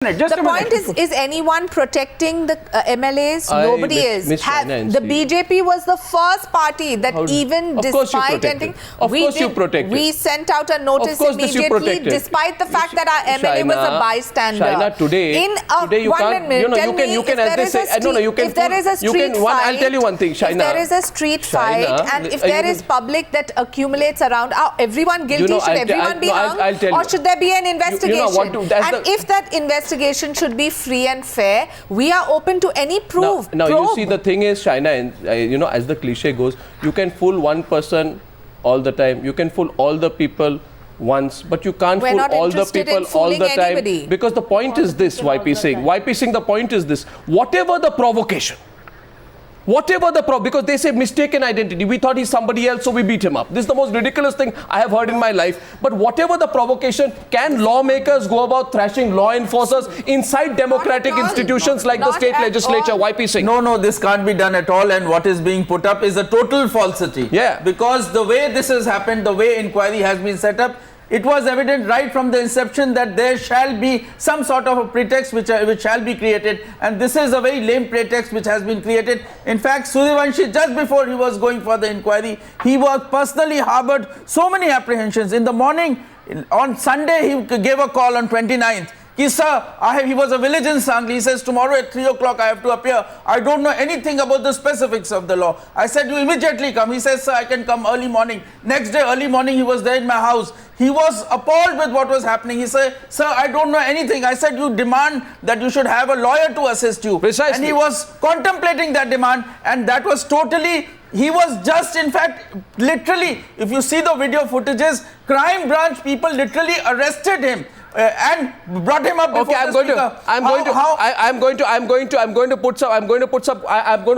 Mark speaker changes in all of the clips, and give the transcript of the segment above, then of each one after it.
Speaker 1: The point is anyone protecting the MLAs? Nobody is. The BJP was the first party that despite anything, we sent out a notice immediately, despite the fact that our MLA was a bystander.
Speaker 2: China, today you can't, if there is a street fight,
Speaker 1: I'll tell you one thing, China. If there is a street fight and if there is public that accumulates around, everyone guilty, should everyone be hung? Or should there be an investigation? And if that investigation should be free and fair, we are open to any proof.
Speaker 2: Now you see, the thing is, China, as the cliche goes, you can fool one person all the time, you can fool all the people once, but you can't fool all the people all the time. Because the point is this, YP Singh, the point is this: whatever the provocation, because they say mistaken identity, we thought he's somebody else, so we beat him up. This is the most ridiculous thing I have heard in my life. But whatever the provocation, can lawmakers go about thrashing law enforcers inside democratic institutions like the state legislature? YP Singh.
Speaker 3: No, this can't be done at all, and what is being put up is a total falsity.
Speaker 2: Yeah.
Speaker 3: Because the way this has happened, the way inquiry has been set up, it was evident right from the inception that there shall be some sort of a pretext which shall be created, and this is a very lame pretext which has been created. In fact, Suryavanshi, just before he was going for the inquiry, he was personally harbored so many apprehensions. In the morning, on Sunday, he gave a call on 29th. He was a village in Sangli. He says, tomorrow at 3 o'clock I have to appear. I don't know anything about the specifics of the law. I said, you immediately come. He says, sir, I can come early morning. Next day, early morning, he was there in my house. He was appalled with what was happening. He said, sir, I don't know anything. I said, you demand that you should have a lawyer to assist you.
Speaker 2: Precisely.
Speaker 3: And he was contemplating that demand, and that was totally... He was just, in fact, literally, if you see the video footages, crime branch people literally arrested him and brought him up before
Speaker 2: I'm going to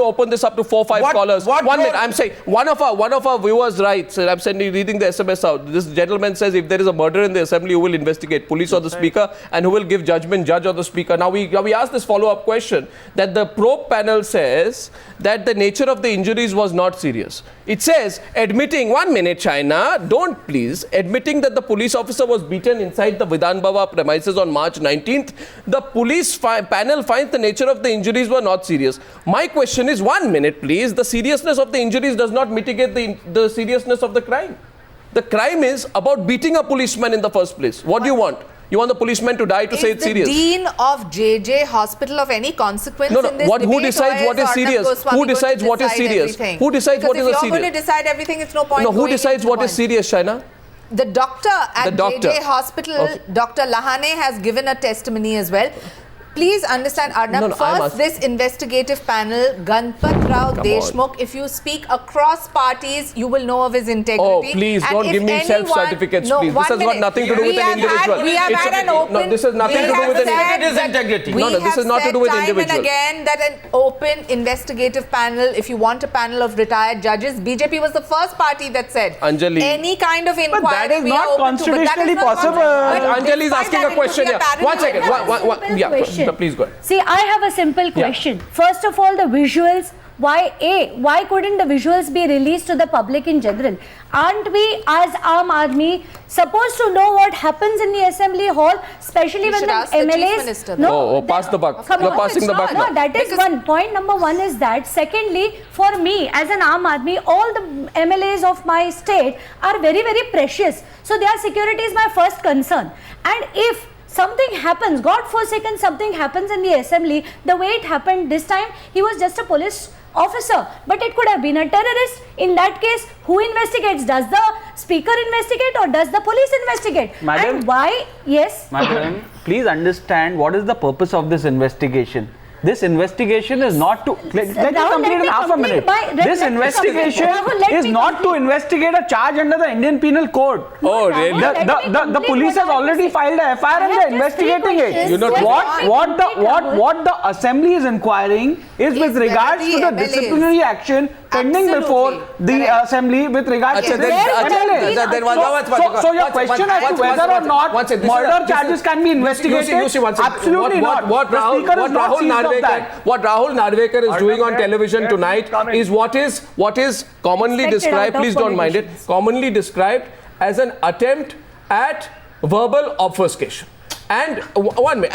Speaker 2: open this up to 4-5 callers. 1 minute. I'm saying one of our viewers writes, and I'm reading the SMS out. This gentleman says, if there is a murder in the assembly, who will investigate, police or the speaker, and who will give judgment, judge or the speaker? Now we ask this follow-up question that the probe panel says that the nature of the injuries was not serious. It says, admitting, 1 minute, China, don't please, admitting that the police officer was beaten inside the Vidhan Bhava premises on March 19th, the police panel finds the nature of the injuries were not serious. My question is, 1 minute please, the seriousness of the injuries does not mitigate the seriousness of the crime. The crime is about beating a policeman in the first place. What do you want? You want the policeman to die to say it's serious?
Speaker 1: Is the dean of JJ hospital of any consequence in this debate?
Speaker 2: Who decides what is serious? Who decides what is serious? Who decides what is serious?
Speaker 1: If you're going to decide everything, it's no point.
Speaker 2: No, who decides what is serious, China?
Speaker 1: The doctor at JJ Hospital, Dr. Lahane, has given a testimony as well. Please understand, Arnab, first this investigative panel, Ganpat Rao Deshmukh, if you speak across parties, you will know of his integrity.
Speaker 2: Oh, please, don't give me self-certificates, please. This has got nothing to do with an individual.
Speaker 1: We have had an open...
Speaker 2: No, this has nothing to do with
Speaker 3: his integrity.
Speaker 2: No, this is not to do with individual.
Speaker 1: We have said time and again that an open investigative panel, if you want a panel of retired judges, BJP was the first party that said,
Speaker 2: Anjali,
Speaker 1: any kind of inquiry,
Speaker 4: but that is not constitutionally possible.
Speaker 2: Anjali is asking a question here. 1 second. Please go ahead.
Speaker 5: See, I have a simple question. First of all, the visuals. Why couldn't the visuals be released to the public in general? Aren't we, as Aam Aadmi, supposed to know what happens in the assembly hall, especially when the MLAs...
Speaker 2: Pass the buck. You're passing the buck.
Speaker 5: No, that is one. Point number one is that. Secondly, for me, as an Aam Aadmi, all the MLAs of my state are very, very precious. So their security is my first concern. And if something happens, God forsaken, something happens in the assembly, the way it happened this time, he was just a police officer, but it could have been a terrorist. In that case, who investigates? Does the speaker investigate or does the police investigate?
Speaker 4: Madam,
Speaker 5: and why? Yes.
Speaker 4: Madam, please understand what is the purpose of this investigation. This investigation is not to... Let me complete in half a minute. This investigation is not to investigate a charge under the Indian Penal Code.
Speaker 2: Oh, really?
Speaker 4: The police has already filed a FIR and they are investigating it.
Speaker 2: You know
Speaker 4: what the assembly is inquiring is with regards to the disciplinary action pending before the assembly with regards to this. So your question as to whether or not murder charges can be investigated, absolutely not.
Speaker 2: What Rahul Narvekar is doing on television tonight is what is commonly described, please don't mind it, commonly described as an attempt at verbal obfuscation. And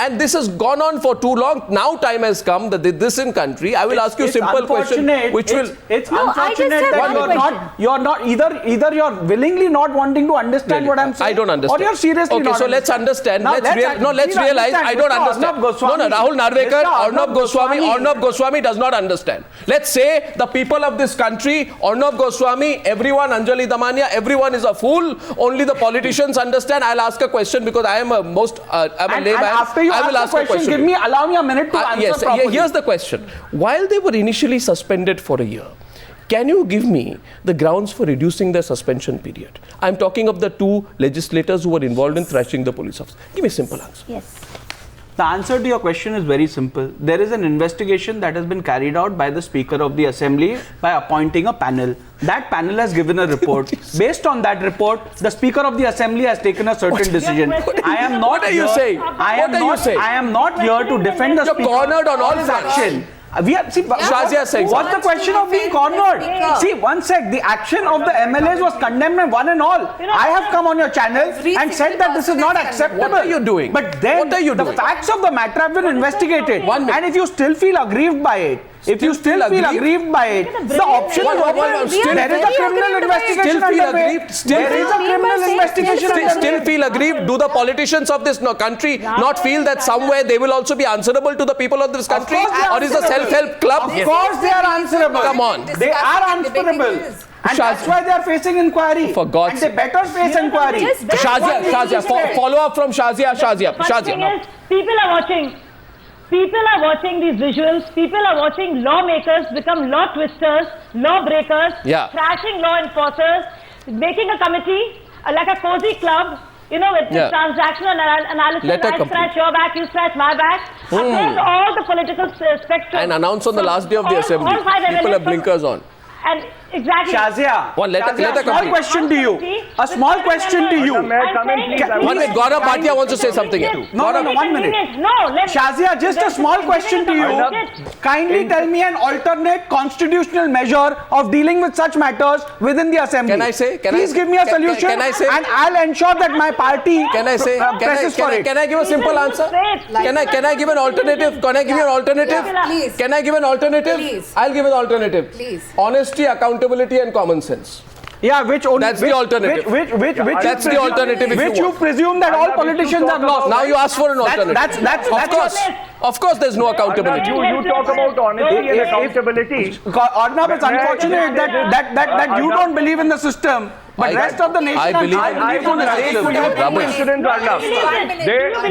Speaker 2: and this has gone on for too long. Now time has come that this in country. I will ask you a simple question, which
Speaker 4: it's unfortunate that you're not either you're willingly not wanting to understand what I'm saying.
Speaker 2: I don't understand.
Speaker 4: Or you're seriously not.
Speaker 2: Okay, so let's understand. Let's realize I don't understand. No, Rahul Narvekar, Arnab Goswami does not understand. Let's say the people of this country, Arnab Goswami, everyone, Anjali Damania, everyone is a fool. Only the politicians understand. I'll ask a question because I am I'm a layman.
Speaker 4: After you ask the question, allow me a minute to answer properly.
Speaker 2: Here's the question. While they were initially suspended for a year, can you give me the grounds for reducing the suspension period? I'm talking of the two legislators who were involved in thrashing the police officer. Give me a simple answer.
Speaker 5: Yes.
Speaker 4: The answer to your question is very simple. There is an investigation that has been carried out by the Speaker of the Assembly by appointing a panel. That panel has given a report. Based on that report, the Speaker of the Assembly has taken a certain decision. I am not
Speaker 2: What are you saying?
Speaker 4: I am not here to defend the Speaker.
Speaker 2: You're cornered on all
Speaker 4: action.
Speaker 2: Shazia saying
Speaker 4: what's the question of being cornered? See, one sec, the action of the MLAs was condemned and one and all. I have come on your channel and said that this is not acceptable.
Speaker 2: What are you doing?
Speaker 4: But then the facts of the matter have been investigated. And if you still feel aggrieved by it, the option is open. There is a criminal investigation underway.
Speaker 2: Still feel aggrieved? Do the politicians of this country not feel that somewhere they will also be answerable to the people of this country? Or is a self-help club?
Speaker 4: Of course they are answerable.
Speaker 2: Come on.
Speaker 4: They are answerable. And that's why they are facing inquiry.
Speaker 2: For God's
Speaker 4: sake. And they better face inquiry.
Speaker 2: Shazia, follow up from Shazia.
Speaker 6: People are watching. People are watching these visuals. People are watching lawmakers become law twisters, law breakers, thrashing law enforcers, making a committee like a cozy club, with transactional analysis. I scratch your back, you scratch my back. Across all the political spectrum.
Speaker 2: And announce on the last day of the assembly. People have blinkers on.
Speaker 6: And exactly.
Speaker 2: A
Speaker 4: Shazia, small question to you. A small question to you.
Speaker 2: One minute, Gaurav Bhatia wants to say something here.
Speaker 4: No, 1 minute. Shazia, just a small question to you. Kindly tell me an alternate constitutional measure of dealing with such matters within the assembly.
Speaker 2: Can I say?
Speaker 4: Please give me a solution.
Speaker 2: Can I say?
Speaker 4: And I'll ensure that my party presses for it.
Speaker 2: Can I give a simple answer? Can I give an alternative? Can I give you an alternative?
Speaker 1: Please.
Speaker 2: Can I give an alternative?
Speaker 1: Please.
Speaker 2: I'll give an alternative.
Speaker 1: Please.
Speaker 2: Honesty, accountability and common sense.
Speaker 4: Yeah,
Speaker 2: that's the alternative. That's the alternative.
Speaker 4: Which you presume that all politicians have lost.
Speaker 2: Now you ask for an alternative. Of course, there's no accountability.
Speaker 7: You talk about honesty and accountability.
Speaker 4: Arnab, it's unfortunate that you don't believe in the system. But the rest of the nation,
Speaker 2: I believe
Speaker 7: in the system.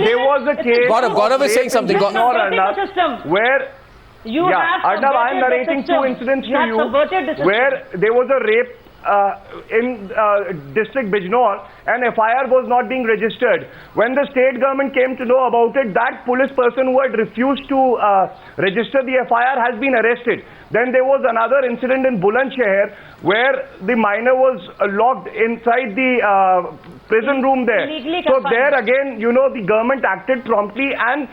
Speaker 7: There was a case.
Speaker 2: Gaurav is saying something.
Speaker 7: Where Arnab, I am narrating two incidents to you where there was a rape in district Bijnor and FIR was not being registered. When the state government came to know about it, that police person who had refused to register the FIR has been arrested. Then there was another incident in Bulandshahr where the minor was locked inside the prison room there. So there again, the government acted promptly and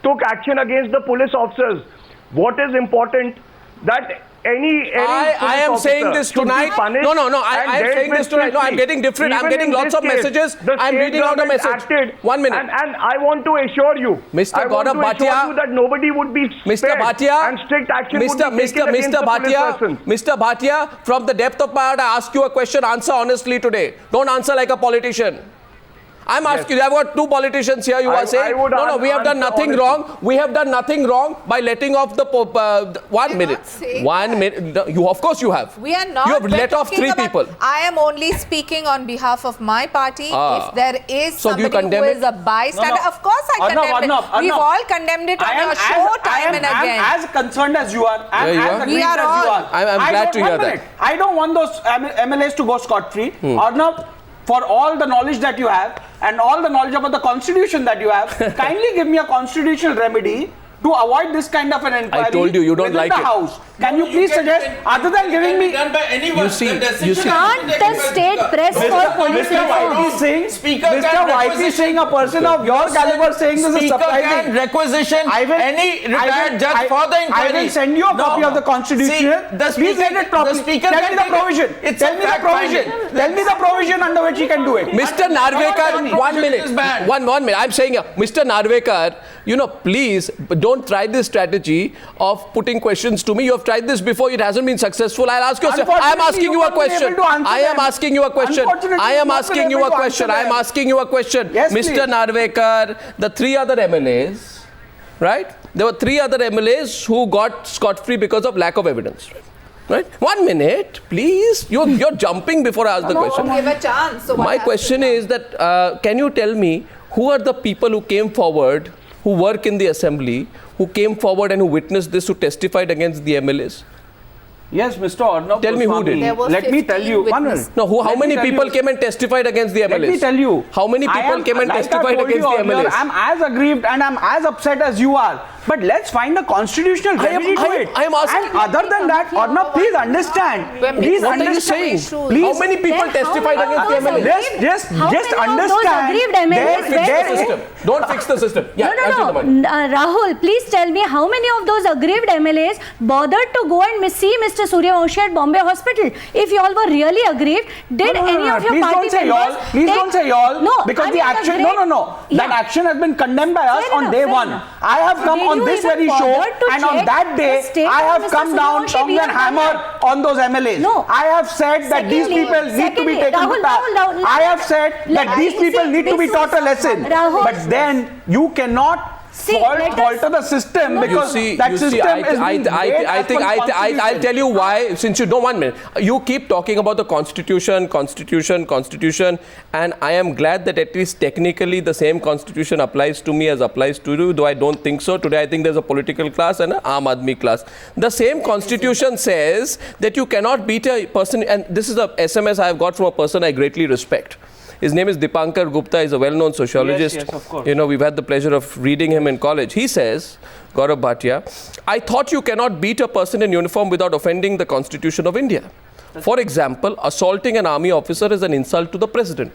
Speaker 7: took action against the police officers. What is important that
Speaker 2: I am saying this tonight. No. I am saying this tonight. No, I'm getting different. I'm getting lots of messages. I'm reading out a message. 1 minute.
Speaker 7: And I want to assure you,
Speaker 2: Mr. Gaurav Bhatia,
Speaker 7: that nobody would be
Speaker 2: Mr. Bhatia,
Speaker 7: and strict action would be taken against the police person.
Speaker 2: Mr. Bhatia, from the depth of my heart, I ask you a question. Answer honestly today. Don't answer like a politician. I'm asking you, I've got two politicians here, you are saying, no, we have done nothing wrong. We have done nothing wrong by letting off the 1 minute. 1 minute. You, of course you have.
Speaker 1: We are not.
Speaker 2: You have let off 3 people.
Speaker 1: I am only speaking on behalf of my party. If there is somebody who is a bystander, of course I condemn it. We've all condemned it on your show time and again.
Speaker 4: I am as concerned as you are.
Speaker 1: We are all.
Speaker 2: I'm glad to hear that.
Speaker 4: I don't want those MLAs to go scot-free. Arnab, for all the knowledge that you have and all the knowledge about the constitution that you have, kindly give me a constitutional remedy to avoid this kind of an inquiry.
Speaker 2: I told you, you don't like
Speaker 4: the
Speaker 2: it.
Speaker 4: House. Can you please suggest, other than giving me...
Speaker 3: done by anyone.
Speaker 2: You see.
Speaker 5: Can't the state press for police reform?
Speaker 4: Mr. YP Singh, a person of your caliber, saying this is surprising.
Speaker 3: Speaker can requisition any retired judge for the inquiry.
Speaker 4: I will send you a copy of the Constitution. Please read it properly. Tell me the provision. Tell me the provision. Tell me the provision under which he can do it.
Speaker 2: Mr. Narvekar, 1 minute. One minute. I'm saying, Mr. Narvekar, please don't try this strategy of putting questions to me. You have tried this before. It hasn't been successful. I'll ask you. I am asking you a question. I am asking you a question. I am asking you a question. I am asking you a question.
Speaker 4: Yes,
Speaker 2: Mr. Narvekar, the 3 other MLAs, right? There were 3 other MLAs who got scot-free because of lack of evidence. Right? 1 minute, please. You're jumping before I ask the question.
Speaker 1: Give a chance. So
Speaker 2: my question is that can you tell me who are the people who came forward, who work in the assembly, who came forward and who witnessed this, who testified against the MLAs?
Speaker 4: Yes, Mr. Arnab.
Speaker 2: Tell me who did.
Speaker 4: Let me tell you. 1 minute.
Speaker 2: No, how many people came and testified against the MLAs?
Speaker 4: Let me tell you.
Speaker 2: How many people came and testified against the MLAs?
Speaker 4: I'm as aggrieved and I'm as upset as you are. But let's find a constitutional remedy to it.
Speaker 2: I am asking.
Speaker 4: And other than that, Arnab, please understand. Please
Speaker 2: what are you saying?
Speaker 4: Please.
Speaker 2: How many people testified against the MLAs?
Speaker 4: Just understand.
Speaker 2: Don't fix the system. Yeah,
Speaker 5: no. Rahul, please tell me how many of those aggrieved MLAs bothered to go and see Mr. Suryavanshi at Bombay Hospital? If you all were really aggrieved, did any of your party members...
Speaker 4: Please don't say y'all. Because the action... No. That action has been condemned by us on day 1. I have come on this very show, and on that day, I have come down tongue and hammer on those MLAs.
Speaker 5: No.
Speaker 4: I have said that these people need to be taken to task. I have said that these people need to be taught a lesson. But then you cannot alter the system because that system is
Speaker 2: I'll tell you why. Since you don't 1 minute, you keep talking about the Constitution, and I am glad that at least technically the same Constitution applies to me as applies to you, though I don't think so. Today I think there's a political class and an Aam Aadmi class. The same Constitution says that you cannot beat a person, and this is a SMS I have got from a person I greatly respect. His name is Dipankar Gupta. He's a well-known sociologist.
Speaker 4: Yes, of course.
Speaker 2: We've had the pleasure of reading him in college. He says, Gaurav Bhatia, I thought you cannot beat a person in uniform without offending the Constitution of India. For example, assaulting an army officer is an insult to the president.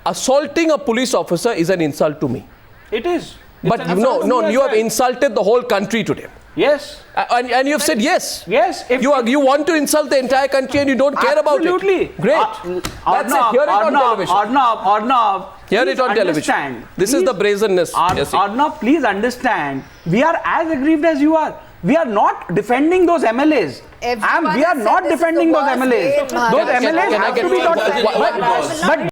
Speaker 2: Assaulting a police officer is an insult to me.
Speaker 4: It is.
Speaker 2: But you have insulted the whole country today.
Speaker 4: Yes.
Speaker 2: And you have said yes.
Speaker 4: Yes.
Speaker 2: You want to insult the entire country and you don't care about it.
Speaker 4: Absolutely.
Speaker 2: Great. That's it. Hear it on television.
Speaker 4: Arnab,
Speaker 2: hear it on television. This is the brazenness.
Speaker 4: Arnab, please understand. We are as aggrieved as you are. We are not defending those MLAs. We are not defending those MLAs. Those MLAs have to be taught. But